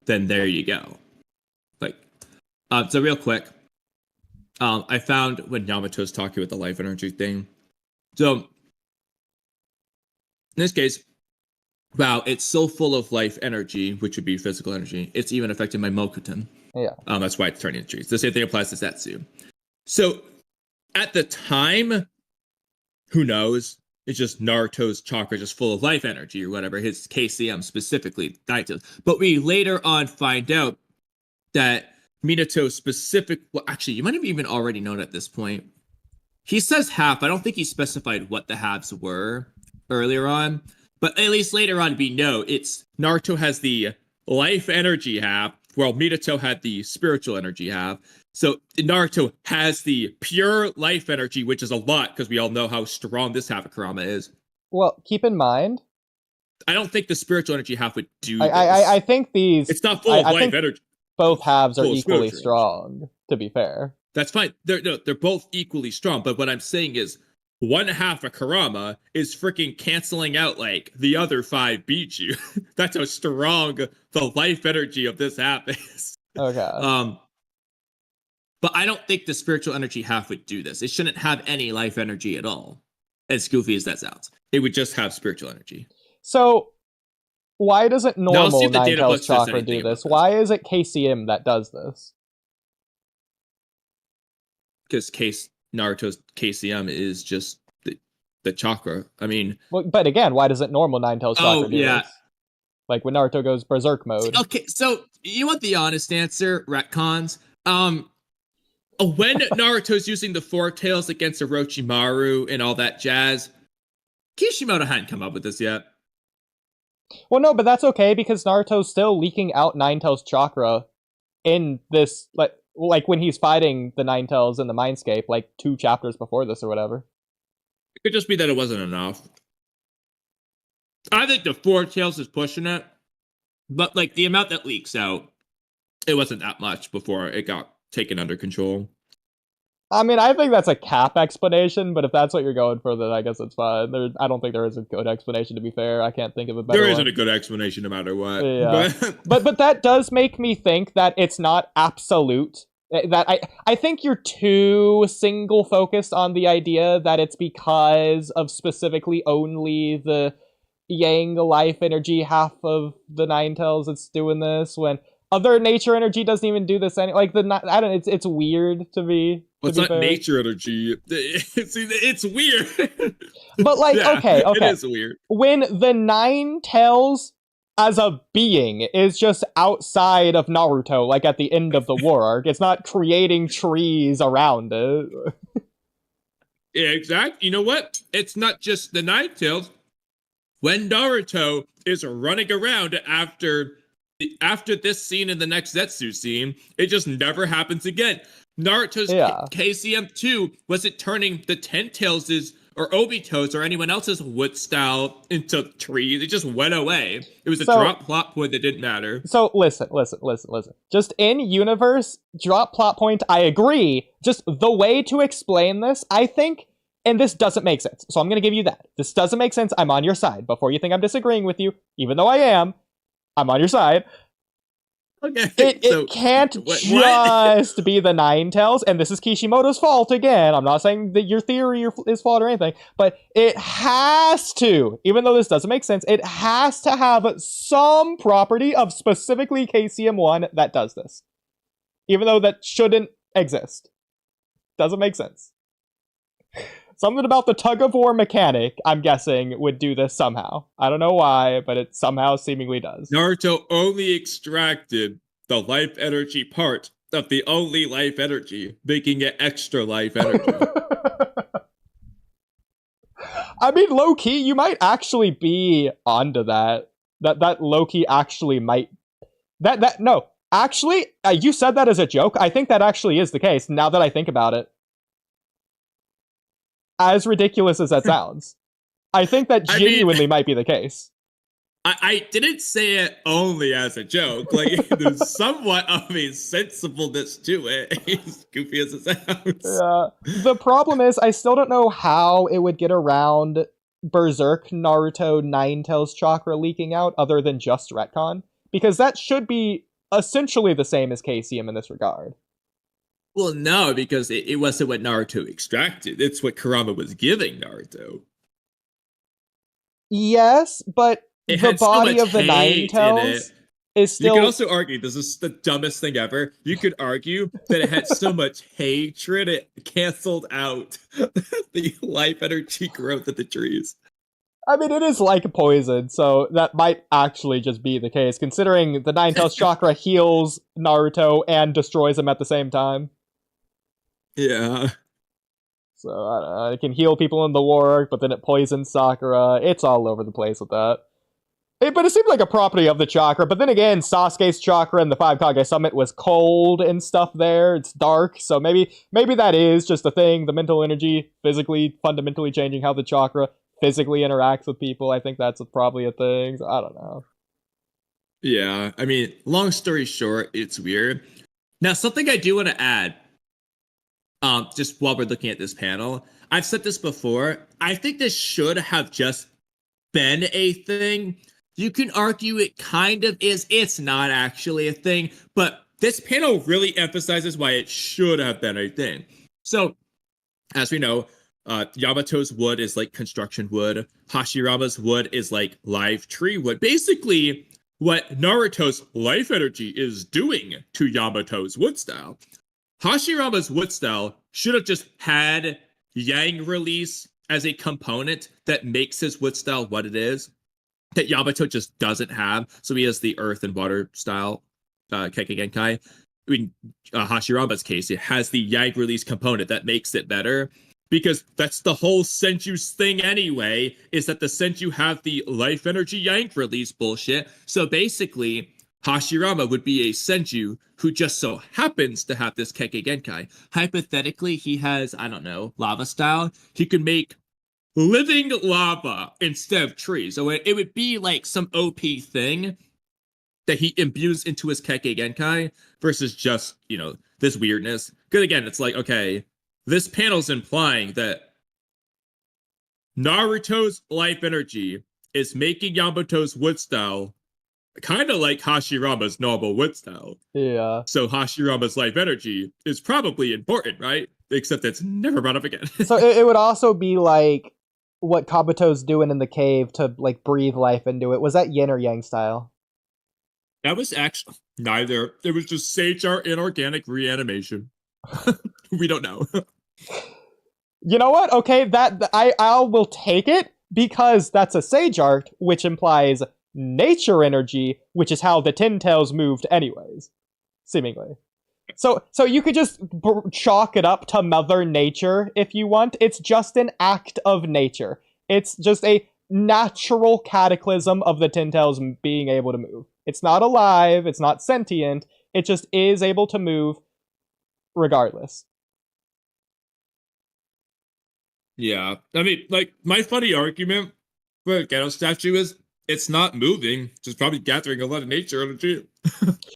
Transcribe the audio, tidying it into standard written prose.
then there you go. Like, so real quick, I found when Yamato's talking with the life energy thing. So in this case, wow, it's so full of life energy, which would be physical energy. It's even affecting my Mokuton. Yeah. That's why it's turning into trees. The same thing applies to Zetsu. So at the time, who knows? It's just Naruto's chakra just full of life energy or whatever, his KCM specifically. But we later on find out that well, actually, you might have even already known at this point. He says half. I don't think he specified what the halves were earlier on. But at least later on, we know it's Naruto has the life energy half, while Minato had the spiritual energy half. So Naruto has the pure life energy, which is a lot because we all know how strong this half of Kurama is. Well, keep in mind, I don't think the spiritual energy half would do this. I think these... It's not full of life energy. Both halves are equally strong, to be fair. That's fine. They're both equally strong. But what I'm saying is, one half of Kurama is freaking canceling out like the other 5 beat you. That's how strong the life energy of this half is. Okay. But I don't think the spiritual energy half would do this. It shouldn't have any life energy at all. As goofy as that sounds. It would just have spiritual energy. So, why doesn't normal Nine-Tails Chakra do this? Why is it KCM that does this? Because Naruto's KCM is just the chakra. I mean... Well, but again, why doesn't normal Nine-Tails Chakra do this? Like when Naruto goes berserk mode. Okay, so you want the honest answer, retcons? When Naruto's using the Four Tails against Orochimaru and all that jazz, Kishimoto hadn't come up with this yet. Well, no, but that's okay because Naruto's still leaking out Nine-Tails Chakra in this, like when he's fighting the Nine-Tails in the Mindscape, like 2 chapters before this or whatever. It could just be that it wasn't enough. I think the Four Tails is pushing it, but like the amount that leaks out, it wasn't that much before it got taken under control. I mean, I think that's a cap explanation, but if that's what you're going for, then I guess it's fine. I don't think there is a good explanation, to be fair. I can't think of a better There isn't a good explanation no matter what. Yeah. but that does make me think that it's not absolute. That I think you're too single-focused on the idea that it's because of specifically only the Yang life energy half of the Nine-Tails that's doing this, when other nature energy doesn't even do this. I don't. It's weird to me. Well, it's not fair. Nature energy. It's weird. But like, yeah, okay, it is weird. When the Nine-Tails as a being is just outside of Naruto, like at the end of the war arc, it's not creating trees around it. Yeah, exactly. You know what? It's not just the Nine-Tails. When Naruto is running around after this scene and the next Zetsu scene, it just never happens again. Naruto's KCM2 wasn't turning the Ten-Tails' or Obito's or anyone else's wood style into trees. It just went away. It was a drop plot point that didn't matter. So listen. Just in universe, drop plot point, I agree. Just the way to explain this, I think, and this doesn't make sense. So I'm going to give you that. This doesn't make sense. I'm on your side. Before you think I'm disagreeing with you, even though I am, I'm on your side. Okay. It can't just be the Nine-Tails, and this is Kishimoto's fault again. I'm not saying that your theory is flawed or anything, but it has to, even though this doesn't make sense, it has to have some property of specifically KCM1 that does this. Even though that shouldn't exist. Doesn't make sense. Something about the tug-of-war mechanic, I'm guessing, would do this somehow. I don't know why, but it somehow seemingly does. Naruto only extracted the life energy part of the only life energy, making it extra life energy. I mean, low-key, you might actually be onto that. That low-key actually might... No, actually, you said that as a joke. I think that actually is the case, now that I think about it. As ridiculous as that sounds. I think that genuinely might be the case. I didn't say it only as a joke. Like, there's somewhat of a sensibleness to it, as goofy as it sounds. Yeah. The problem is, I still don't know how it would get around Berserk Naruto Nine-Tails chakra leaking out, other than just retcon. Because that should be essentially the same as Caesium in this regard. Well, no, because it wasn't what Naruto extracted. It's what Kurama was giving Naruto. Yes, but It the had so body much of the Nine hate in Tails it. is You still. could also argue, this is the dumbest thing ever. You could argue that it had so much hatred, it canceled out the life energy growth of the trees. I mean, it is like poison, so that might actually just be the case, considering the Nine Tails chakra heals Naruto and destroys him at the same time. Yeah. So, I don't know, it can heal people in the war, but then it poisons Sakura. It's all over the place with that. But it seemed like a property of the chakra, but then again, Sasuke's chakra in the Five Kage Summit was cold and stuff there. It's dark, so maybe that is just a thing, the mental energy physically, fundamentally changing how the chakra physically interacts with people. I think that's probably a thing. So I don't know. Yeah. I mean, long story short, it's weird. Now, something I do want to add, just while we're looking at this panel, I've said this before. I think this should have just been a thing. You can argue it kind of is. It's not actually a thing, but this panel really emphasizes why it should have been a thing. So, as we know, Yamato's wood is like construction wood. Hashirama's wood is like live tree wood. Basically, what Naruto's life energy is doing to Yamato's wood style. Hashirama's wood style should have just had Yang release as a component that makes his wood style what it is, that Yamato just doesn't have. So he has the earth and water style Kekkei Genkai. I mean, Hashirama's case, it has the Yang release component that makes it better. Because that's the whole Senju's thing anyway, is that the Senju have the life energy Yang release bullshit. So basically, Hashirama would be a Senju who just so happens to have this Kekkei Genkai. Hypothetically, he has, I don't know, lava style. He could make living lava instead of trees. So it would be like some OP thing that he imbues into his Kekkei Genkai versus just, this weirdness. Because again, it's like, okay, this panel's implying that Naruto's life energy is making Yamato's wood style kind of like Hashirama's normal wood style. Yeah. So Hashirama's life energy is probably important, right? Except it's never brought up again. So it would also be like what Kabuto's doing in the cave to like breathe life into it. Was that yin or yang style? That was actually neither. It was just Sage Art inorganic reanimation. We don't know. You know what? Okay, that I will take it because that's a Sage Art, which implies nature energy, which is how the Ten Tails moved anyways, seemingly. So you could just chalk it up to Mother Nature if you want. It's just an act of nature. It's just a natural cataclysm of the Ten Tails being able to move. It's not alive, it's not sentient, it just is able to move regardless. Yeah. I mean, like, my funny argument for a Ghetto statue is it's not moving, just probably gathering a lot of nature energy.